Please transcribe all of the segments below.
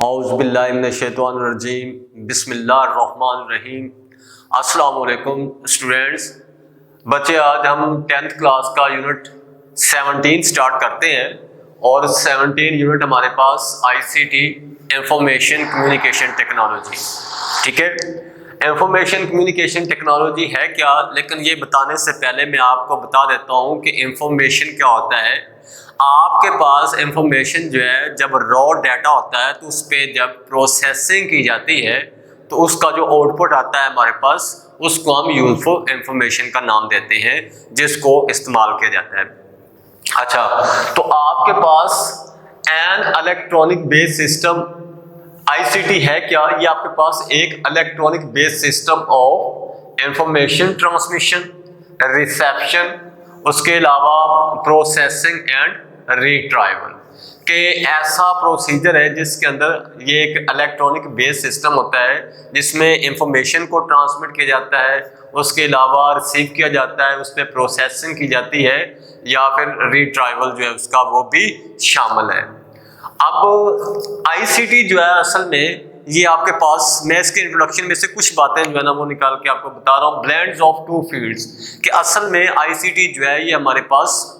औज़ुबिल्लाहिमिनश्शैतानिर्रजीम बिस्मिल्लाहिर्रहमानिर्रहीम। अस्सलाम वालेकुम स्टूडेंट्स। बच्चे, आज हम 10th क्लास का यूनिट 17 स्टार्ट करते हैं और 17 यूनिट हमारे पास आईसीटी इंफॉर्मेशन कम्युनिकेशन टेक्नोलॉजी। ठीक है, इंफॉर्मेशन कम्युनिकेशन टेक्नोलॉजी है क्या, लेकिन ये बताने से पहले मैं आपको बता देता हूँ कि इंफॉर्मेशन क्या होता है। आपके पास इंफॉर्मेशन जो है, जब रॉ डाटा होता है तो उस पर जब प्रोसेसिंग की जाती है तो उसका जो आउटपुट आता है हमारे पास, उसको हम यूजफुल इंफॉर्मेशन का नाम देते हैं, जिसको इस्तेमाल किया जाता है। अच्छा, तो आपके पास an electronic based system ICT है क्या? ये आपके पास एक electronic based system of information transmission, reception, उसके अलावा प्रोसेसिंग एंड रिट्राइवल के ऐसा प्रोसीजर है जिसके अंदर ये एक इलेक्ट्रॉनिक बेस्ड सिस्टम होता है जिसमें इंफॉर्मेशन को ट्रांसमिट किया जाता है, उसके अलावा रिसीव किया जाता है, उस पर प्रोसेसिंग की जाती है या फिर रिट्राइवल जो है उसका वो भी शामिल है। अब आईसीटी जो है असल में ये आपके पास, मैं इसके इंट्रोडक्शन में से कुछ बातें जो है ना वो निकाल के आपको बता रहा हूँ। ब्लेंड्स ऑफ टू फील्ड्स कि असल में आईसीटी जो है ये हमारे पास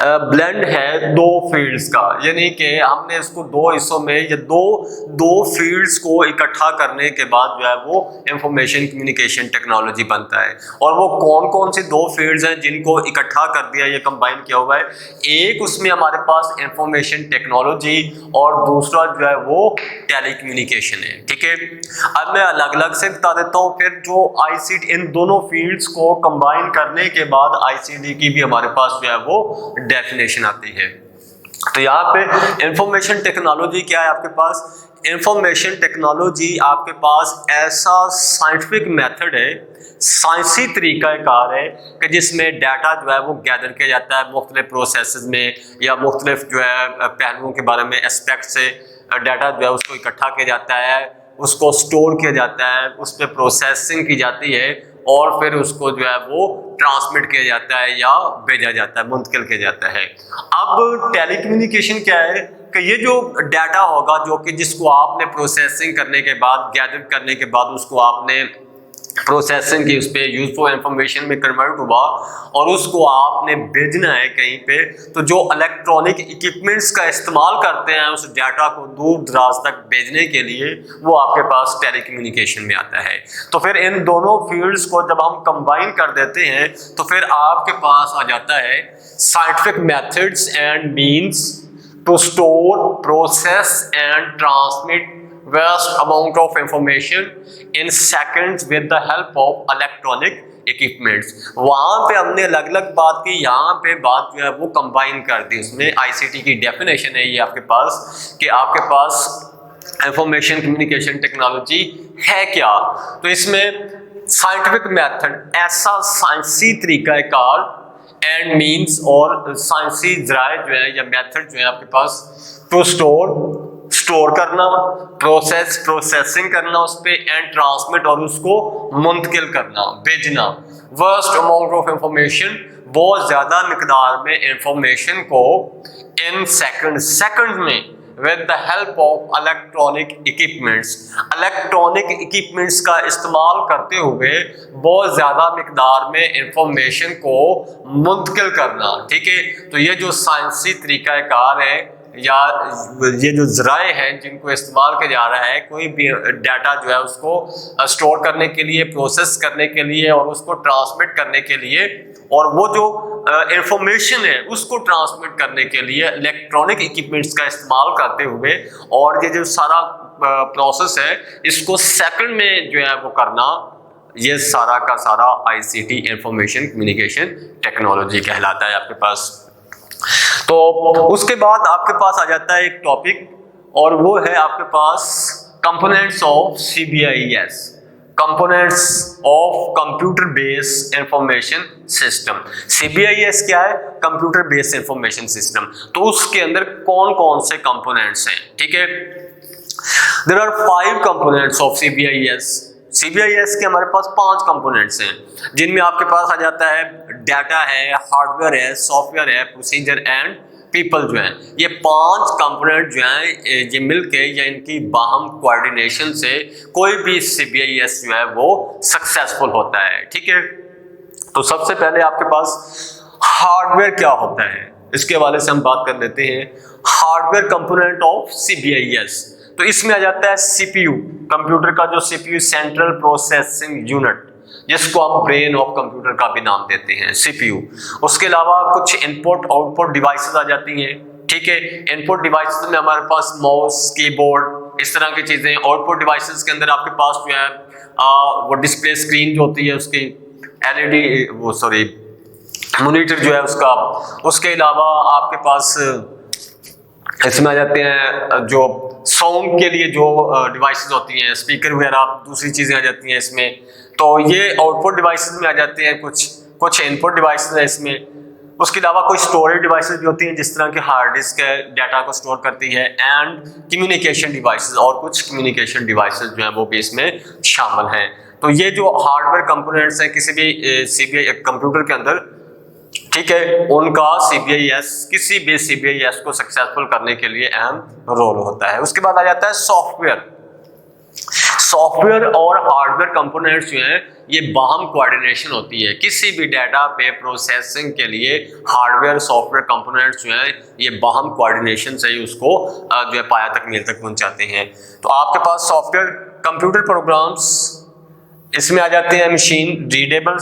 ब्लेंड है दो फील्ड्स का, यानी कि हमने इसको दो हिस्सों में या दो फील्ड्स को इकट्ठा करने के बाद जो है वो इंफॉर्मेशन कम्युनिकेशन टेक्नोलॉजी बनता है। और वो कौन कौन सी दो फील्ड्स हैं जिनको इकट्ठा कर दिया, ये कंबाइन किया हुआ है। एक उसमें हमारे पास इंफॉर्मेशन टेक्नोलॉजी और दूसरा जो है वो टेलीकम्युनिकेशन है। ठीक है, अब मैं अलग अलग से बता देता हूँ। फिर जो आईसीटी, इन दोनों फील्ड्स को कंबाइन करने के बाद आईसीटी की भी हमारे पास जो है वो डेफिनेशन आती है। तो यहाँ पे इंफॉर्मेशन टेक्नोलॉजी क्या है आपके पास? इंफॉर्मेशन टेक्नोलॉजी आपके पास ऐसा साइंटिफिक मेथड है, साइंसी तरीकाकार है कि जिसमें डाटा जो है वो गैदर किया जाता है मुख्तलिफ प्रोसेसेस में या मुख्तलिफ जो है पहलुओं के बारे में एस्पेक्ट से डाटा जो है उसको इकट्ठा किया जाता है, उसको स्टोर किया जाता है, उस पर प्रोसेसिंग की जाती है और फिर उसको जो है वो ट्रांसमिट किया जाता है या भेजा जाता है, मुंतकिल किया जाता है। अब टेलीकम्युनिकेशन क्या है कि ये जो डाटा होगा जो कि जिसको आपने प्रोसेसिंग करने के बाद, गैदर करने के बाद उसको आपने प्रोसेसिंग की, उस पर यूजफुल इंफॉर्मेशन में कन्वर्ट हुआ और उसको आपने भेजना है कहीं पे, तो जो इलेक्ट्रॉनिक इक्विपमेंट्स का इस्तेमाल करते हैं उस डाटा को दूर दराज तक भेजने के लिए, वो आपके पास टेलीकम्युनिकेशन में आता है। तो फिर इन दोनों फील्ड्स को जब हम कंबाइन कर देते हैं तो फिर आपके पास आ जाता है scientific methods and means to store, process and transmit vast amount of information in seconds with the help of electronic equipments। वहां पे हमने अलग अलग बात की, यहाँ पे बात जो है वो कंबाइन कर दी। उसमें आईसीटी की डेफिनेशन है ये आपके पास कि आपके पास इंफॉर्मेशन कम्युनिकेशन टेक्नोलॉजी है क्या। तो इसमें साइंटिफिक मेथड, ऐसा साइंसी तरीकाकार एंड मीन्स और साइंसी जराए जो है या मेथड जो है आपके पास, टू स्टोर करना, प्रोसेसिंग करना उस पे, एंड ट्रांसमिट और उसको मुंतकिल करना, भेजना। वर्स्ट अमाउंट ऑफ इंफॉर्मेशन, बहुत ज्यादा मिकदार में इंफॉर्मेशन को इन सेकंड में with the help of electronic equipments, electronic equipments का इस्तेमाल करते हुए बहुत ज्यादा मिकदार में इंफॉर्मेशन को मुंतकिल करना। ठीक है, तो ये जो साइंसी तरीकाकार है या ये जो जराए हैं जिनको इस्तेमाल किया जा रहा है कोई भी डाटा जो है उसको स्टोर करने के लिए, प्रोसेस करने के लिए और उसको ट्रांसमिट करने के लिए, और वो जो इंफॉर्मेशन है उसको ट्रांसमिट करने के लिए इलेक्ट्रॉनिक इक्विपमेंट्स का इस्तेमाल करते हुए, और ये जो सारा प्रोसेस है इसको सेकंड में जो है वो करना, ये सारा का सारा आईसीटी इंफॉर्मेशन कम्युनिकेशन टेक्नोलॉजी कहलाता है आपके पास। तो उसके बाद आपके पास आ जाता है एक टॉपिक, और वो है आपके पास components of CBIS, components of computer based information system. CBIS क्या है? Computer based information system. तो उसके अंदर कौन कौन से कंपोनेंट्स हैं? ठीक है, देयर आर 5 कंपोनेंट्स ऑफ सीबीआईएस। सीबीआईएस के हमारे पास 5 कंपोनेंट्स हैं जिनमें आपके पास आ जाता है डाटा है, हार्डवेयर है, सॉफ्टवेयर है, प्रोसीजर एंड पीपल जो है, ये 5 कंपोनेंट जो है ये मिलके या इनकी बाहम कोऑर्डिनेशन से कोई भी CBIS जो है वो सक्सेसफुल होता है। ठीक है, तो सबसे पहले आपके पास हार्डवेयर क्या होता है इसके हवाले से हम बात कर लेते हैं। हार्डवेयर कंपोनेंट ऑफ CBIS, तो इसमें आ जाता है CPU, कंप्यूटर का जो CPU सेंट्रल प्रोसेसिंग यूनिट, जिसको हम ब्रेन ऑफ कंप्यूटर का भी नाम देते हैं CPU। उसके अलावा कुछ इनपुट आउटपुट डिवाइसेस आ जाती हैं। ठीक है, इनपुट डिवाइसेस में हमारे पास माउस, कीबोर्ड, इस तरह की चीजें। आउटपुट डिवाइसेस के अंदर आपके पास जो है वो डिस्प्ले स्क्रीन जो होती है उसकी LED मॉनिटर जो है उसका। उसके अलावा आपके पास इसमें आ जाते हैं जो साउंड के लिए जो डिवाइसेस होती हैं, स्पीकर वगैरह, दूसरी चीजें आ जाती हैं इसमें। तो ये आउटपुट डिवाइसेस में आ जाते हैं, कुछ इनपुट डिवाइसेस हैं इसमें। उसके अलावा कोई स्टोरेज डिवाइसेस भी होती हैं जिस तरह के हार्ड डिस्क है, डाटा को स्टोर करती है, एंड कम्युनिकेशन डिवाइसेस, और कुछ कम्युनिकेशन डिवाइसेस जो है वो भी इसमें शामिल हैं। तो ये जो हार्डवेयर कंपोनेंट्स हैं किसी भी CBI कंप्यूटर के अंदर, ठीक है, उनका किसी भी CBIS को सक्सेसफुल करने के लिए अहम रोल होता है। उसके बाद आ जाता है सॉफ्टवेयर और हार्डवेयर कंपोनेंट्स जो हैं ये बाहम कोऑर्डिनेशन होती है। किसी भी डाटा पे प्रोसेसिंग के लिए हार्डवेयर सॉफ्टवेयर कंपोनेंट्स जो हैं ये बाहम कोऑर्डिनेशन से ही उसको जो है पाया तकमील तक पहुंचाते हैं। तो आपके पास सॉफ्टवेयर कंप्यूटर प्रोग्राम्स इसमें आ जाते हैं, मशीन रीडेबल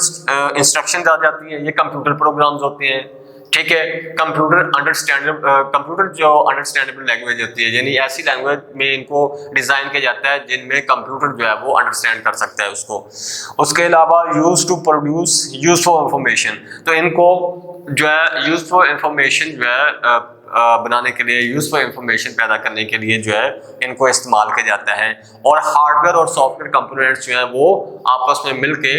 इंस्ट्रक्शंस आ जाती हैं, ये कंप्यूटर प्रोग्राम्स होते हैं। ठीक है, कंप्यूटर जो अंडरस्टैंडेबल लैंग्वेज होती है, यानी ऐसी लैंग्वेज में इनको डिजाइन किया जाता है जिनमें कंप्यूटर जो है वो अंडरस्टैंड कर सकता है उसको। उसके अलावा use to produce useful information, तो इनको जो है यूजफुल इंफॉर्मेशन जो है बनाने के लिए, यूजफुल इंफॉर्मेशन पैदा करने के लिए जो है इनको इस्तेमाल किया जाता है। और हार्डवेयर और सॉफ्टवेयर कंपोनेंट्स जो है वो आपस में मिलके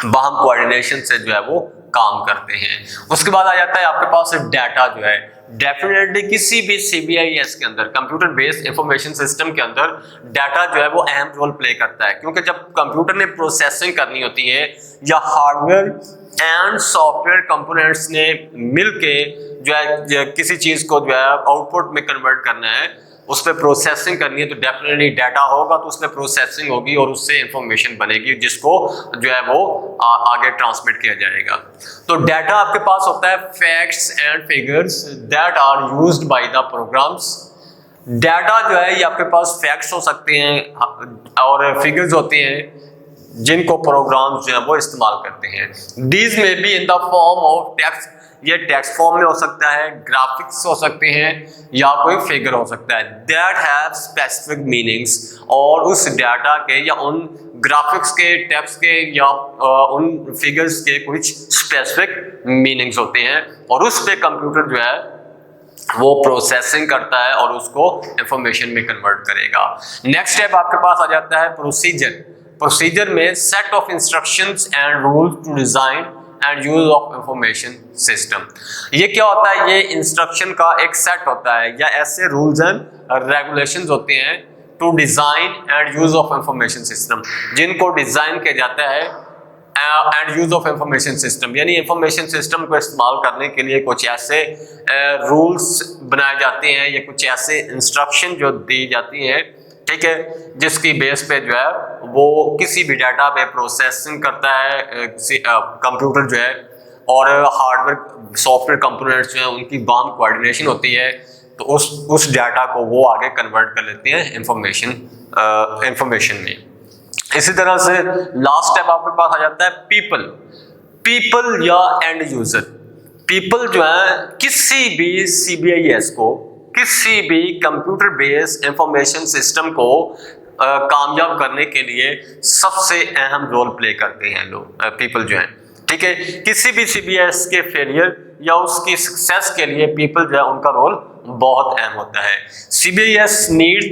बाहम कोऑर्डिनेशन से जो है वो काम करते हैं। उसके बाद आ जाता है आपके पास डाटा जो है। डेफिनेटली किसी भी CBIS के अंदर, कंप्यूटर बेस्ड इंफॉर्मेशन सिस्टम के अंदर, डाटा जो है वो अहम रोल प्ले करता है, क्योंकि जब कंप्यूटर ने प्रोसेसिंग करनी होती है या हार्डवेयर एंड सॉफ्टवेयर कंपोनेंट्स ने मिलके जो है किसी चीज को जो है आउटपुट में कन्वर्ट करना है, उस पर प्रोसेसिंग करनी है, तो डेफिनेटली डाटा होगा तो उसमें प्रोसेसिंग होगी और उससे इंफॉर्मेशन बनेगी जिसको जो है वो आगे ट्रांसमिट किया जाएगा। तो डाटा आपके पास होता है facts and figures that are used by the programs. Data जो है ये आपके पास फैक्ट्स हो सकते हैं और फिगर्स होते हैं जिनको प्रोग्राम्स जो है वो इस्तेमाल करते हैं। दीज में be in the form of text, ये टेक्स्ट फॉर्म में हो सकता है, ग्राफिक्स हो सकते हैं, या कोई फिगर हो सकता है। दैट हैव स्पेसिफिक मीनिंग्स, और उस डाटा के या उन ग्राफिक्स के, टेक्स्ट के या उन फिगर्स के कुछ स्पेसिफिक मीनिंग्स होते हैं, और उस पे कंप्यूटर जो है वो प्रोसेसिंग करता है और उसको इंफॉर्मेशन में कन्वर्ट करेगा। नेक्स्ट स्टेप आपके पास आ जाता है प्रोसीजर में set of instructions and rules to design and use of information system. ये क्या होता है? ये इंस्ट्रक्शन का एक सेट होता है या ऐसे रूल्स एंड रेगुलेशंस होते हैं to design and use of information system, जिनको डिजाइन किया जाता है and use of information system, यानी इंफॉर्मेशन सिस्टम को इस्तेमाल करने के लिए कुछ ऐसे रूल्स बनाए जाते हैं या कुछ ऐसे इंस्ट्रक्शन जो दी जाती हैं, ठीक है, जिसकी बेस पे जो है वो किसी भी डाटा पे प्रोसेसिंग करता है कंप्यूटर जो है, और हार्डवेयर सॉफ्टवेयर कंपोनेंट्स जो है उनकी बाम कोऑर्डिनेशन होती है, तो उस डाटा को वो आगे कन्वर्ट कर लेते हैं इंफॉर्मेशन में। इसी तरह से लास्ट स्टेप आपके पास आ जाता है पीपल या एंड यूजर। पीपल जो है किसी भी CBIS को, किसी भी कंप्यूटर बेस्ड इंफॉर्मेशन सिस्टम को कामयाब करने के लिए सबसे अहम रोल प्ले करते हैं लोग, पीपल जो हैं, ठीक है। किसी भी CBIS के फेलियर या उसकी सक्सेस के लिए पीपल जो है उनका रोल बहुत अहम होता है। CBIS needs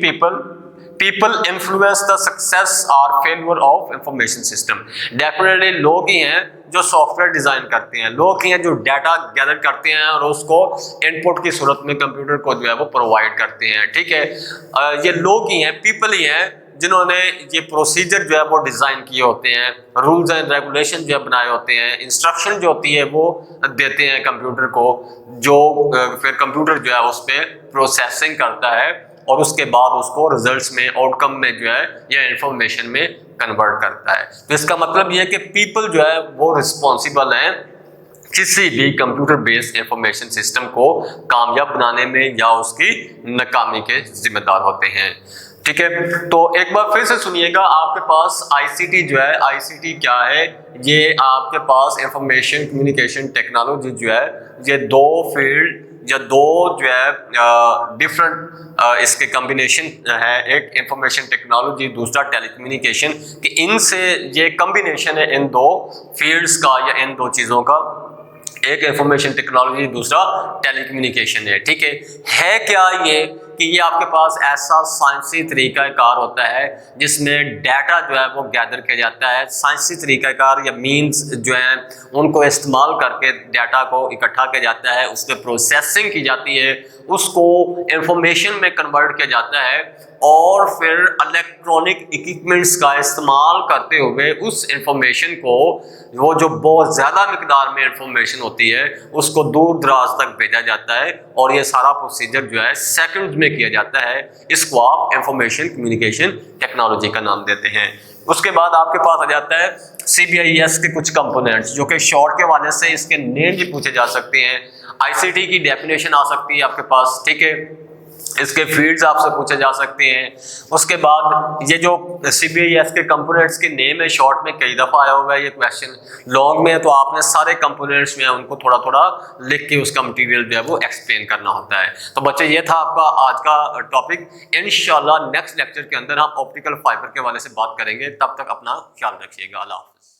people influence the success और failure of information system. Definitely लोग ही हैं जो सॉफ्टवेयर डिजाइन करते हैं, लोग ही हैं जो डाटा गैदर करते हैं और उसको इनपुट की सूरत में कंप्यूटर को जो है वो प्रोवाइड करते हैं, ठीक है। ये लोग ही हैं, पीपल ही हैं जिन्होंने ये प्रोसीजर जो है वो डिज़ाइन किए होते हैं, रूल्स एंड रेगुलेशन जो है बनाए होते हैं, इंस्ट्रक्शन जो होती है वो देते हैं कंप्यूटर को, जो फिर कंप्यूटर जो है उस पर प्रोसेसिंग करता है और उसके बाद उसको रिजल्ट्स में, आउटकम में जो है या इंफॉर्मेशन में कन्वर्ट करता है। तो इसका मतलब ये है कि पीपल जो है वो रिस्पॉन्सिबल हैं किसी भी कंप्यूटर बेस्ड इंफॉर्मेशन सिस्टम को कामयाब बनाने में या उसकी नाकामी के जिम्मेदार होते हैं। ठीक है, तो एक बार फिर से सुनिएगा, आपके पास आईसीटी जो है, आईसीटी क्या है? ये आपके पास इंफॉर्मेशन कम्युनिकेशन टेक्नोलॉजी जो है, ये दो फील्ड या दो जो है डिफरेंट इसके कॉम्बिनेशन है, एक इंफॉर्मेशन टेक्नोलॉजी, दूसरा टेलीकम्युनिकेशन, कि इनसे ये कॉम्बिनेशन है इन दो फील्ड्स का या इन दो चीज़ों का, एक इंफॉर्मेशन टेक्नोलॉजी, दूसरा टेलीकम्युनिकेशन है। ठीक है क्या ये कि ये आपके पास ऐसा साइंसी तरीकाकार होता है जिसमें डाटा जो है वो गैदर किया जाता है, साइंसी तरीकाकार या मीन्स जो है उनको इस्तेमाल करके डाटा को इकट्ठा किया जाता है, उस पर प्रोसेसिंग की जाती है, उसको इंफॉर्मेशन में कन्वर्ट किया जाता है और फिर इलेक्ट्रॉनिक इक्विपमेंट्स का इस्तेमाल करते हुए उस इंफॉर्मेशन को, वो जो बहुत ज़्यादा मिकदार में इंफॉर्मेशन होती है, उसको दूर दराज तक भेजा जाता है और ये सारा प्रोसीजर जो है सेकंड्स में किया जाता है। इसको आप इंफॉर्मेशन कम्युनिकेशन टेक्नोलॉजी का नाम देते हैं। उसके बाद आपके पास आ जाता है CBIS के कुछ कंपोनेंट्स, जो कि शॉर्ट के वाले से इसके नेम भी पूछे जा सकते हैं। आईसीटी की डेफिनेशन आ सकती है आपके पास, ठीक है, इसके फील्ड्स आपसे पूछे जा सकते हैं। उसके बाद ये जो CBIS के कंपोनेंट्स के नेम है, शॉर्ट में कई दफ़ा आया हुआ है ये क्वेश्चन, लॉन्ग में तो आपने सारे कंपोनेंट्स में उनको थोड़ा थोड़ा लिख के उसका मटेरियल जो है वो एक्सप्लेन करना होता है। तो बच्चे ये था आपका आज का टॉपिक। इंशाल्लाह नेक्स्ट लेक्चर के अंदर हम ऑप्टिकल फाइबर के वाले से बात करेंगे। तब तक अपना ख्याल रखिएगा। अल्लाह हाफ़िज़।